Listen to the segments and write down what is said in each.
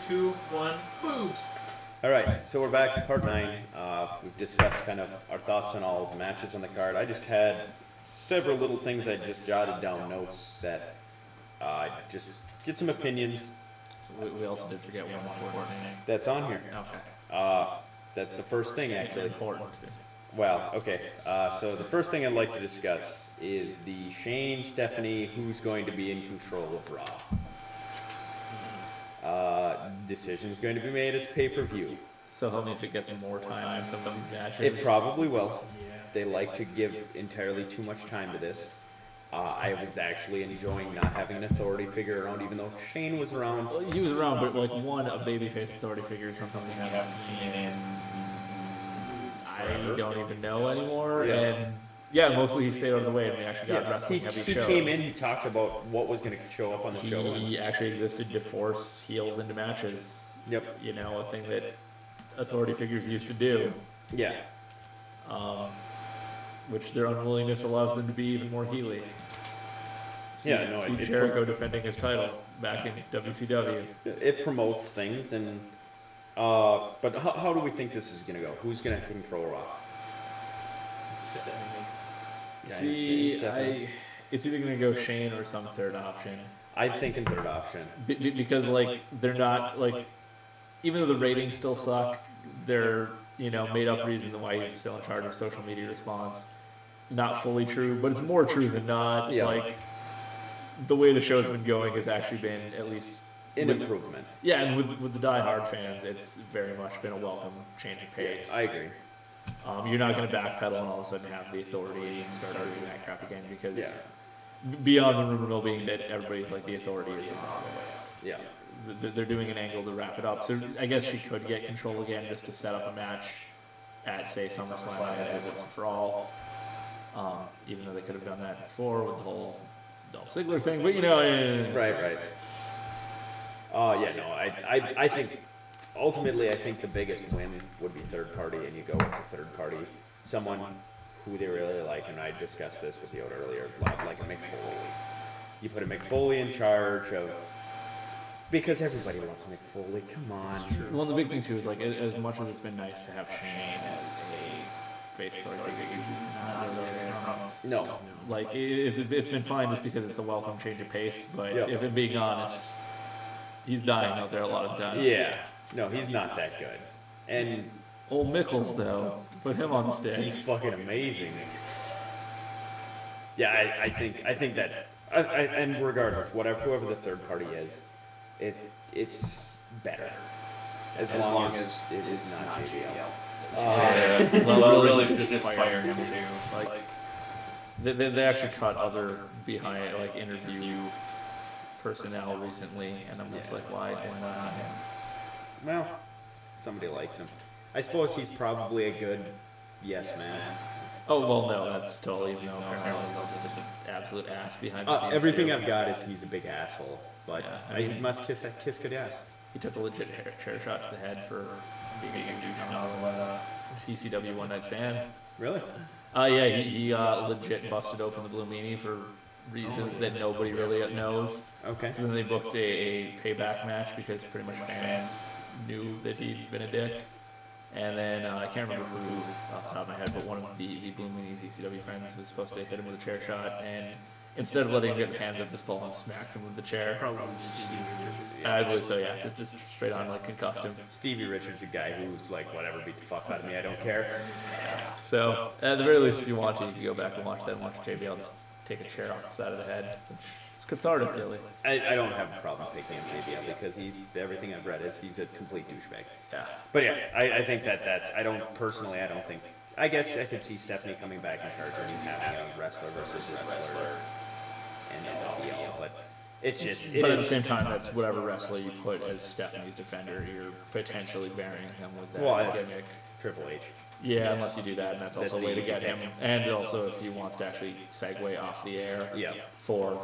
2, 1, moves. All right, so we're back to part 9. We've discussed kind of our thoughts on all the matches on the card. I just had several little things I just jotted down notes that just get some opinions. We also did forget one important thing. That's on here. Okay. That's the first thing, actually. Important. Well, okay. So the first thing I'd like to discuss is the Shane, Stephanie, who's going to be in control of Raw. Decision is going to be made at the pay-per-view. So help me if it gets more time in some of these matches. It probably will. They like to give entirely too much time to this. I was actually enjoying not having an authority figure around, even though Shane was around. Well, he was around, but like a babyface authority figure is something we haven't seen in I don't even know anymore. Yeah. And yeah, mostly he stayed out of the way and we actually got wrestling heavy he shows. came in, he talked about what was going to show up on the show. He actually existed to force heels into matches. Yep. You know, a thing that authority figures used to do. Yeah. Which their unwillingness allows them to be even more heely. Yeah, no, See Jericho defending his title back in WCW. It promotes things, and but how do we think this is going to go? Who's going to control Raw? See, it's either going to go Shane or some third option. I'm thinking third option. Because, like, they're not, like, even though the ratings still suck, they're, you know, made up reason why he's still in charge of social media response. Not fully true, but it's more true than not. Yeah. Like, the way the show's been going has actually been, at least... An improvement. Yeah, and with the die-hard fans, it's very much been a welcome change of pace. I agree. You're not going to backpedal and all of a sudden have the authority and start arguing that crap again because Yeah. beyond the rumor mill being that everybody's like the authority is on the way out. Yeah. They're doing an angle to wrap it up. So I guess she could get control again just to set up a match at, say, SummerSlam as Once and For All. Even though they could have done that before with the whole Dolph Ziggler thing. But, you know... Right. Yeah, no, I think... Ultimately, I think the biggest win would be third party, and you go with the third party. Someone who they really like, and I discussed this with Yoda earlier, like a Mick Foley. You put a Mick Foley in charge of... Because everybody loves Mick Foley, come on. Well, the big thing, too, is, like, as much as it's been nice to have Shane as a face authority figure, not really No. Like, it's been fine just because it's a welcome change of pace, but if I'm being honest, he's dying out there a lot of the time. Yeah. No, he's not that good. And old Mickles, though, put him on the stage. he's fucking amazing. Yeah, I think that, and regardless, whoever the third party is, it's better. As long as it is not JBL. Well, really, just firing him too. Like, they actually cut other behind, like, interview personnel recently, and I'm just like, why not him? Well, somebody likes him. I suppose he's probably a good yes man. Oh, well, no, that's totally, even though apparently he's also just an absolute ass behind the scenes. Everything too. I've got is he's a big asshole, but Yeah, I must kiss good ass. He took a legit chair shot to the head for being a douche on ECW One Night Stand. Really? Yeah, he legit busted open the Blue Meanie for reasons that nobody really knows. Okay. So then they booked a payback match because pretty much fans knew that he'd been a dick. And then I can't remember who off the top of my head, but one of the Blue Meanies ECW friends was supposed to hit him with a chair shot, and instead of letting him get the hands up, just full on smacks him with the chair. Probably. I believe so, yeah. Just straight on, like, concussed him. Stevie Richards, a guy who's like, whatever, beat the fuck out of me, I don't care. So, at the very least, if you want to, you can go back and watch that and watch JBL just take a chair off the side of the head. It's cathartic, really. I don't have a problem picking him JBL because everything I've read is he's a complete douchebag. Yeah. But yeah, I think that's, I don't think, I guess I could see Stephanie coming back in charge and having a wrestler versus a wrestler and LBL, but it's just... But at the same time, that's whatever wrestler you put as Stephanie's defender, you're potentially burying him with that gimmick. Triple H. Yeah, unless you do that, and that's also a way to get him. And also, if he wants to actually segue off the air for,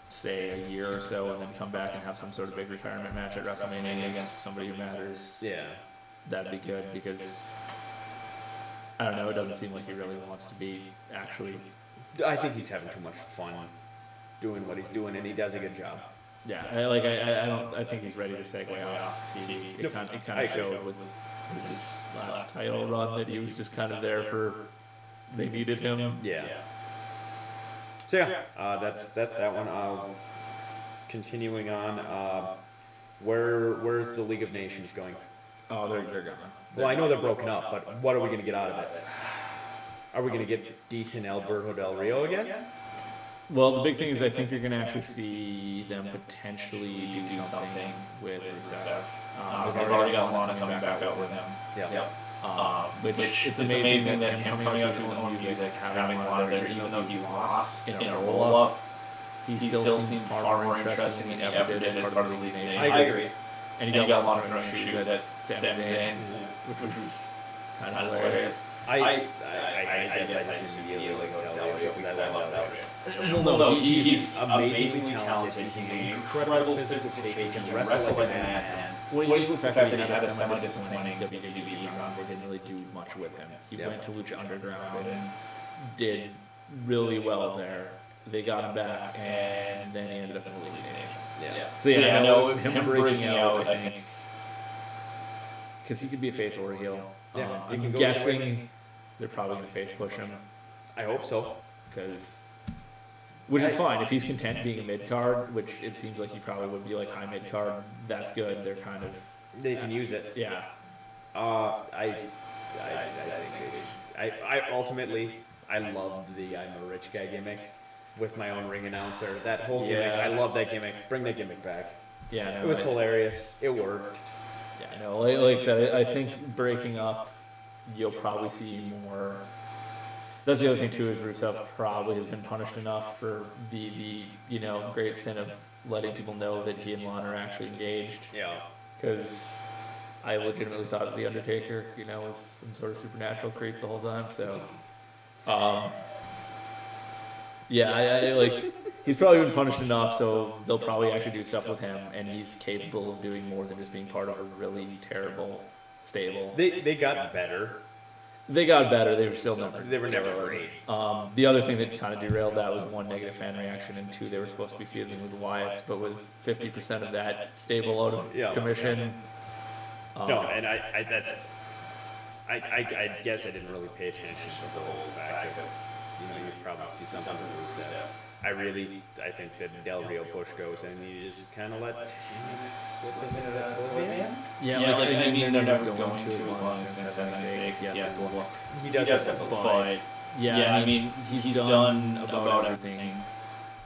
say, a year or so, and then come back and have some sort of big retirement match at WrestleMania against somebody who matters, that'd be good, because, I don't know, it doesn't seem like he really wants to be actually... I think he's having too much fun doing what he's doing, and he does a good job. Yeah, I think he's ready to segue off TV. It kind of showed with his last title run that he was just kind of there for they needed him. Yeah. So that's that one. Continuing on, where's the League of Nations going? Oh, they're gone. Well, I know they're broken up, but what are we going to get out of it? Are we going to get decent Alberto Del Rio again? Well, the big thing is I think you're going to actually see them potentially do something with Rusev. They've already got Lana coming back out with him. Yeah. Which it's amazing that him coming out to his own music, having Lana there, even though he lost in a roll-up, he still seemed far more interesting than he ever did as part of the League of Nations. I agree. And he got Lana throwing shoes at Sami Zayn, which was kind of hilarious. I guess I just immediately go Del Rio because I love Del Rio. Well, no, he's amazingly talented. He's an incredible physical shape. He can wrestle like a madman. Well, the fact that he had a semi-disappointing WWE run, they didn't really do much with him. He went to Lucha Underground and did really well there. They got him back, and then he ended up in the League of Nations. Yeah. So I know him breaking out, I think, because he could be a face or a heel. Yeah, I'm guessing they're probably going to face push him. I hope so. Which is fine. If he's content being a mid-card, which it seems like he probably would be like high mid-card, that's good. They're kind of... They can use it. Yeah. I ultimately, I loved the I'm a rich guy gimmick with my own ring announcer. That whole gimmick, I love that gimmick. Bring that gimmick back. Yeah, no, it was hilarious. It worked. Yeah, no, like I said, I think breaking up, you'll probably see more. That's the other thing too, is Rusev probably has been punished enough for the great sin of letting people know that he and Lana are actually engaged. Yeah. Because I legitimately thought the Undertaker, was some sort of supernatural creep the whole time. So, he's probably been punished enough, so they'll probably actually do stuff with him, and he's capable of doing more than just being part of a really terrible stable. They got better. They got better. They were never great. The other thing that kind of derailed that was one, negative fan reaction, and two, they were supposed to be feuding with the Wyatts, but with 50% of that stable out of commission. No, and I guess I didn't really pay attention to the whole fact of you probably see something with Rusev. I think that Del Rio push goes and you just kind of let slip into that oblivion. They're never going to as long as that's he does have the but he's done about everything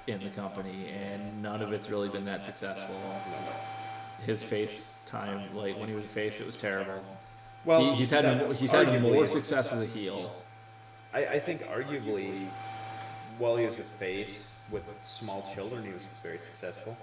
in the company, and none of it's really been that successful. His face time, like when he was a face, it was terrible. Well, he's had more success as a heel. I think arguably, while he was a face with small children, he was very successful.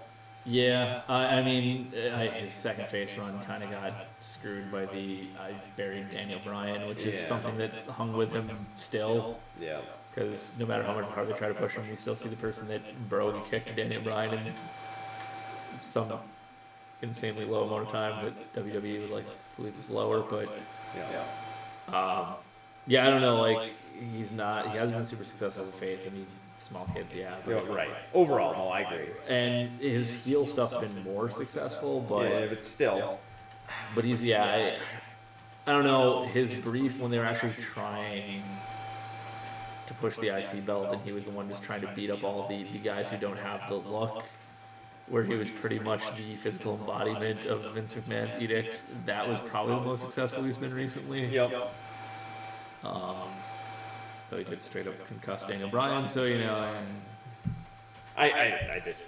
Yeah, his second face run kind of got screwed by I buried Daniel Bryan, which is something that hung with him still. Yeah. Because no matter how much hard they try to push him, you still see the person that brogue kicked Daniel Bryan in some insanely low amount of time that WWE would believe was lower, but I don't know, he hasn't been super successful as a face. Small kids, but right. Overall, no, I agree. And his heel stuff's been more successful, but still. But he's I don't know, his brief when they were actually trying to push the IC belt, and he was the one just trying to beat up all the guys who don't have the look, where he was pretty much the physical embodiment of Vince McMahon's edicts. That was probably the most successful he's been recently. Yep. Though he did straight up concuss Daniel Bryan, so I just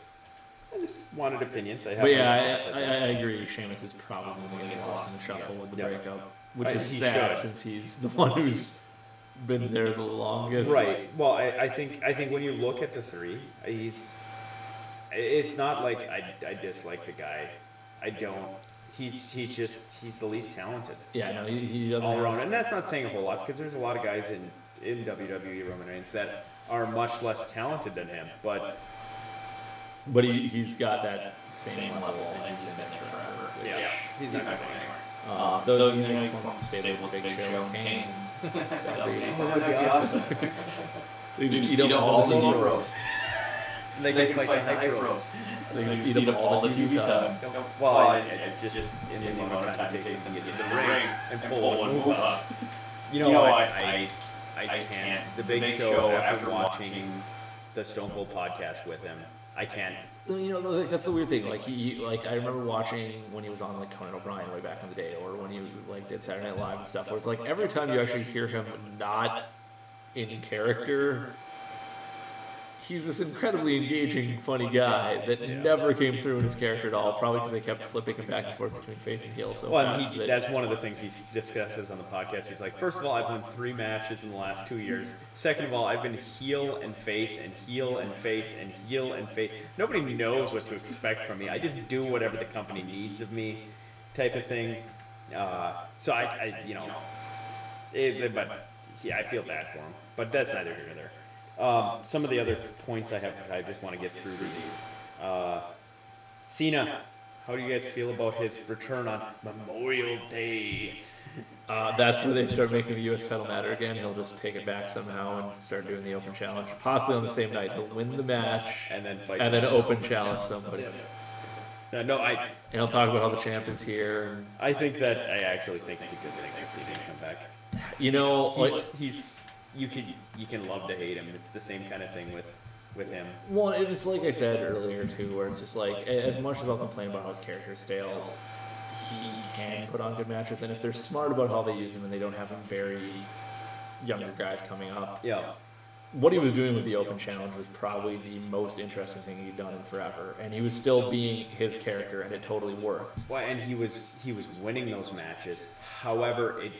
wanted opinions. I agree. Sheamus is probably going to get lost in the shuffle with the breakup, which is sad since he's the one who's been there the longest. Right. Well, I think when you look at the three, it's not like I dislike the guy. I don't. He's the least talented. Yeah, no, he doesn't. All around, and that's not saying a whole lot because there's a lot of guys in WWE Roman Reigns that are much less talented than him, but he's got that same level, and he's been there forever. Yeah, he's not going anywhere. Though from stable Big Show Kane, that'd be awesome. They just eat up all the Negros. They can fight the high pros. They can eat up all the TV time. Well, I just in the amount of time it takes them to get in the ring and pull one move up. I can't. The Big Show, after watching the Stone Cold podcast with him, I can't. That's the weird thing. I remember watching when he was on Conan O'Brien way back in the day, or when he did Saturday Night Live and stuff. Where it's every time you actually hear him not in character, he's this incredibly engaging, funny guy that never came through in his character at all. Probably because they kept flipping him back and forth between face and heel. That's one of the things he discusses on the podcast. He's like, first of all, I've won 3 matches in the last 2 years. Second of all, I've been heel and face and heel and face and heel and face. Nobody knows what to expect from me. I just do whatever the company needs of me, type of thing. I feel bad for him, but that's neither here nor there. Some of the other points I just want to get through these. Cena, how do you guys feel about his return on Memorial Day? That's where they start making the U.S. title matter again. He'll just take it back somehow and start doing the open challenge. Possibly on the same night. He'll win the match and then fight. And then open challenge somebody. And he'll talk about how the champ is here. I actually think it's a good thing for Cena to come back. You can love to hate him. It's the same kind of thing with him. Well, it's like I said earlier too, where it's just as much as I'll complain about how his character's stale, he can put on good matches, and if they're smart about how they use him and they don't have him very younger guys coming up. Yeah. What he was doing with the open challenge was probably the most interesting thing he'd done in forever, and he was still being his character, and it totally worked. Well, and he was winning those matches. However, it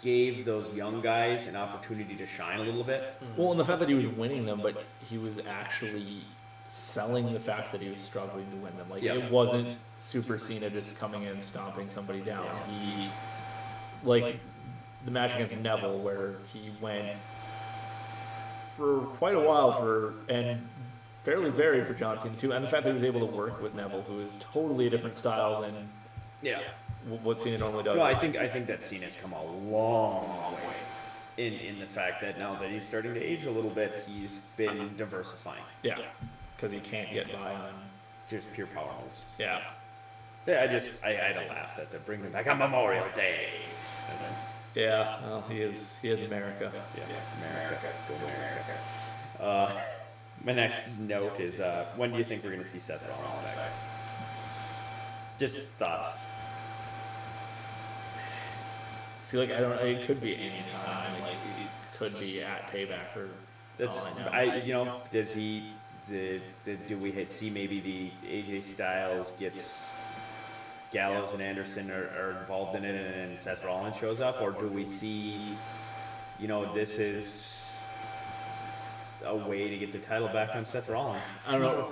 gave those young guys an opportunity to shine a little bit. Well, and the fact that he was winning them, but he was actually selling the fact that he was struggling to win them. It wasn't Super Cena just coming in and stomping somebody down. He, the match against Neville, where he went for quite a while and fairly varied for John Cena too, and the fact that he was able to work with Neville, who is totally a different style than what Cena normally does. No, I think that Cena's come a long way in the fact that now that he's starting to age a little bit, he's been diversifying. Yeah, because he can't get by on just pure power moves. Yeah. I had to laugh that they're bringing him back on Memorial Day. Yeah, well, he is America. Yeah, America. Go America. My next note is, when do you think we're going to see Seth Rollins back? Just thoughts. See, it could be any time. It could be at Payback for all I know. Does he? Do we see maybe the AJ Styles gets Gallows and Anderson are involved in it, and then Seth Rollins shows up, or do we see? This is a way to get the title back on Seth Rollins. I don't know.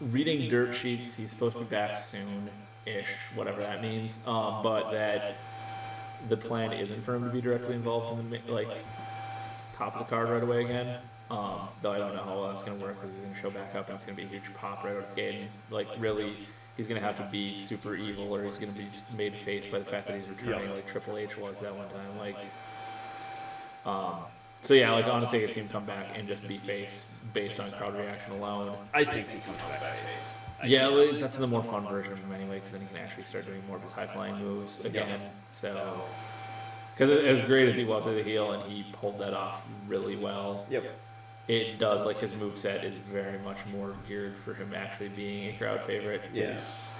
Reading dirt sheets, he's supposed to be back soon-ish, whatever that means. But that the plan isn't for him to be directly involved in the top of the card right away again. Though I don't know how well that's going to work, because he's going to show back up and it's going to be a huge pop right out of the gate. And, really, he's going to have to be super evil, or he's going to be just made face by the fact that he's returning like Triple H was that one time. Honestly, I could see him come back and just be face based on crowd reaction alone. I think he comes back face. That's the more fun version of him anyway, because then he can actually start doing more of his high-flying moves again. So, because as great as he was as a heel, and he pulled that off really well. Yep. It does, his moveset is very much more geared for him actually being a crowd favorite. Yes.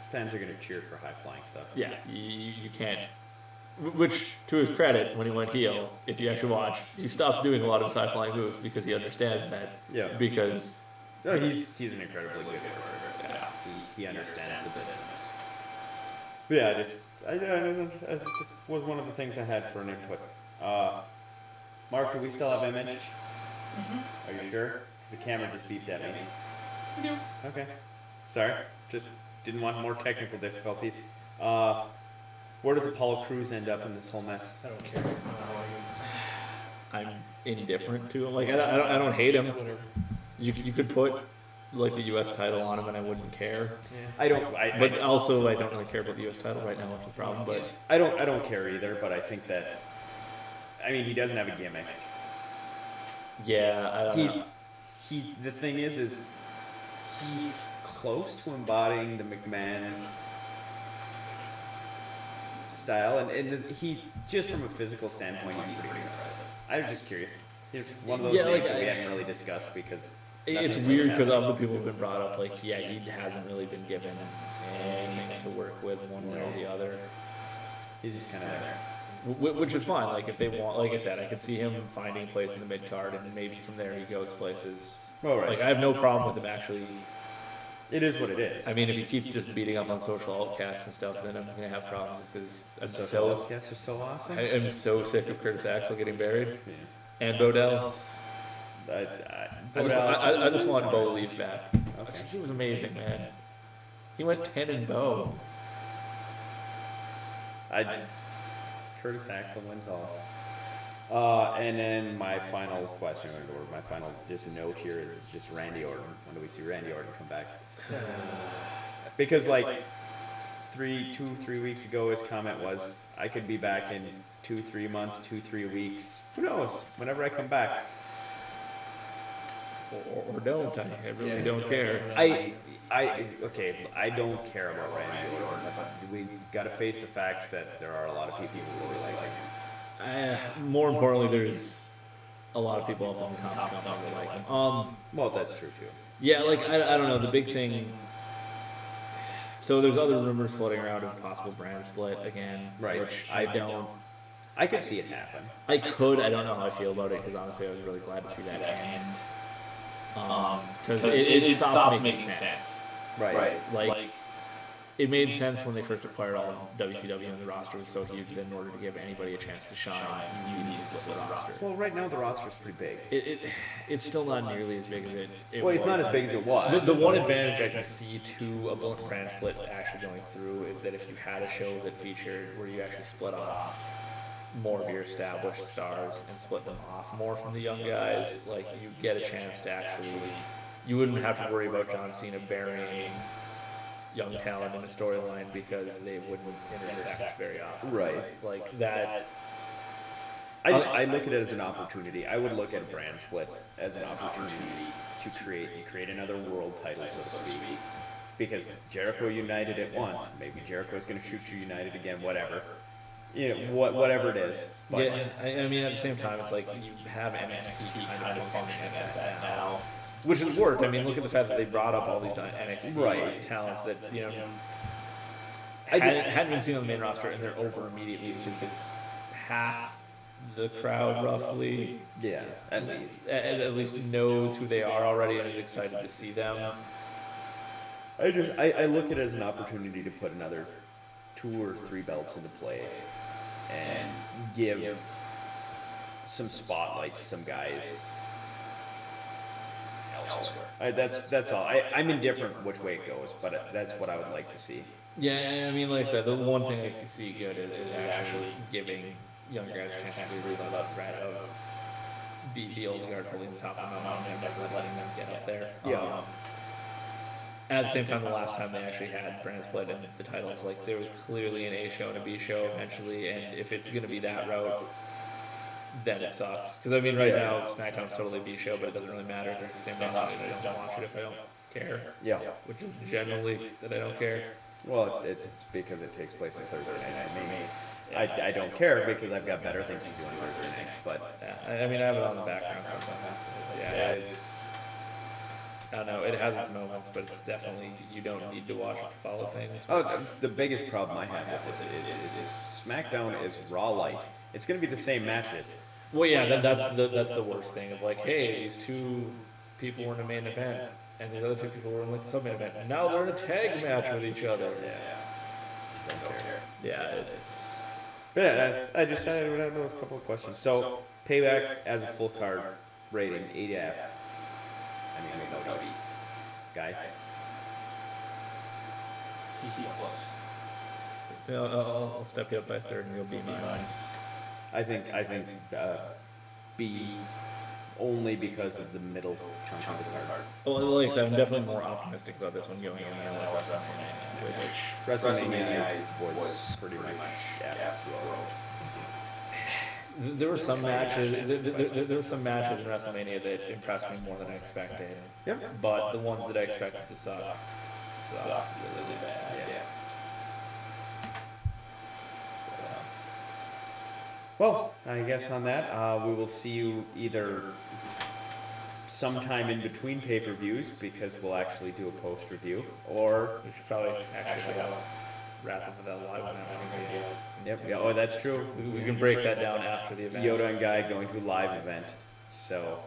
Fans are going to cheer for high-flying stuff. Yeah, you can't. Which, to his credit, when he went heel, if you actually watch, he stops doing a lot of his high-flying moves because he understands that. Yeah. Because he's an incredibly good worker. Yeah. He understands the business. But yeah, it was one of the things I had for an input. Mark, do we still have image? Mm-hmm. Are you sure? The camera just beeped at me. We do. Okay. Sorry. Just didn't want more technical difficulties. Where does Apollo Crews end up in this whole mess? I don't care. I'm indifferent to him. I don't hate him. Whatever. You could put the U.S. title on him, and I wouldn't care. Yeah. But also, I don't really care about the U.S. title right now, which is the problem. But I don't care either. But I think that, he doesn't have a gimmick. Yeah, I don't know. the thing is he's close to embodying the McMahon style, and he just from a physical standpoint, he's pretty impressive. I was just curious. He's one of those names that we hadn't really discussed because it's weird because other people have been brought up like, yeah, he hasn't really been given anything to work with one way or the other. He's just kind of there. Which is fine. Like if they want, like I said, I could see him finding a place in the mid card, and maybe from there he goes places. Well, right. Like I have no problem with him actually. It is what it is. I mean, if he keeps just beating up on social outcasts and stuff, then I'm gonna have problems because I'm social outcasts are so awesome. I'm so sick of Curtis Axel getting buried, and Bodell. I just want Bo Leaf back. Okay. He was amazing, man. He went 10-0. Curtis Axel wins all. And then my final question, or my final just note here is just Randy Orton. When do we see Randy Orton come back? Because like 3 weeks ago, his comment was, "I could be back in 2-3 months, 2-3 weeks. Who knows? Whenever I come back." Or don't. I really don't care. Okay, I don't care about Randy Orton, but we got to face the facts that there are a lot of people who really like him. More importantly, there's a lot of people up on the top who don't really like him. Well, that's true too. Yeah, like I don't know. The big thing. So there's other rumors floating around of possible brand split again, right? Which I don't. I could see it happen. I could. I don't know how I feel about it because honestly, I was really glad to see that end. Because it stopped making sense. Right. Like, it made sense when they first acquired all of WCW and the roster was so huge that in order to give anybody a chance to shine, you need to split the roster. Well, right now the roster's pretty big. It's still not nearly as big as it was. Well, it's not as big as it was. The one advantage I can see to a brand split actually going through is that if you had a show that featured where you actually split off more of your established stars and split them off more from the young guys, like you get a chance to actually, you wouldn't have to worry about John Cena burying young talent in a storyline because they wouldn't intersect very often. Right. Like that. I look at it as an opportunity. I would look at a brand split as an opportunity to create another world title, so to speak. Because Jericho united it once, maybe Jericho's going to shoot you united again, whatever. You know, whatever it is. But yeah, I mean, at the same time, it's like you have NXT kind of functioning as that now, which has worked. I mean, look at the fact that they brought up all these NXT talents that, you know, hadn't been seen on the main roster, and they're over immediately because half the crowd, roughly, at least knows who they are already and is excited to see them. I look at it as an opportunity to put another 2 or 3 belts into play and give some spotlight to some guys elsewhere. That's all. I'm indifferent which way it goes, but that's what I would like to see. Yeah, I mean, like I said, the one thing I can see good is actually giving younger guys a chance to really love the threat of the old guard holding the top of the mountain and never letting them get up there. Yeah. At the same time, the last time they actually had brand split and the titles, like there was clearly an A show and a B show eventually, and if it's going to be that route, then it sucks. Because I mean, right now SmackDown's totally a B show, but it doesn't really matter. It's the same match. I don't watch it if I don't care. Yeah. Which is generally that I don't care. Well, it's because it takes place on Thursday nights for me. I don't care because I've got better things to do on Thursday nights. But I mean, I have it on the background sometimes. Yeah, it's. I don't know, it has its moments, but it's definitely, you don't need to watch it to follow things. Oh, the biggest problem I have with it is SmackDown is Raw light. It's going to be the same matches. Well, yeah, that's the worst thing of like, hey, these 2 people were in a main event, and the other 2 people were in the sub-main event, and now they're in a tag match with each other. Don't care. Yeah, it's... But yeah, I just had those couple of questions. So, Payback as a full card rating, 8F. I mean, no B. Guy. C close. So I'll step you up by 3rd and you'll be mine. I think B only because of the middle chunk of the card. Well, like I said, I'm definitely more optimistic about this one going in than I was WrestleMania, which WrestleMania was pretty much death row. There were some matches. There were some matches in WrestleMania that impressed me more than I expected. Yep. But the ones that I expected to suck really bad. Yeah. Well, I guess on that, we will see you either sometime in between pay-per-views, because we'll actually do a post-review, or... We should probably actually have a wrap up of that live event. Yep, yeah, oh, that's true. We can break that down after the event. Yoda and Guy going to a live event, so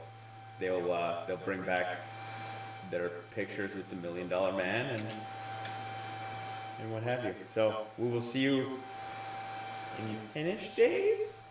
they'll bring back their pictures with the $1 Million Man and what have you. So we will see you in your finish days.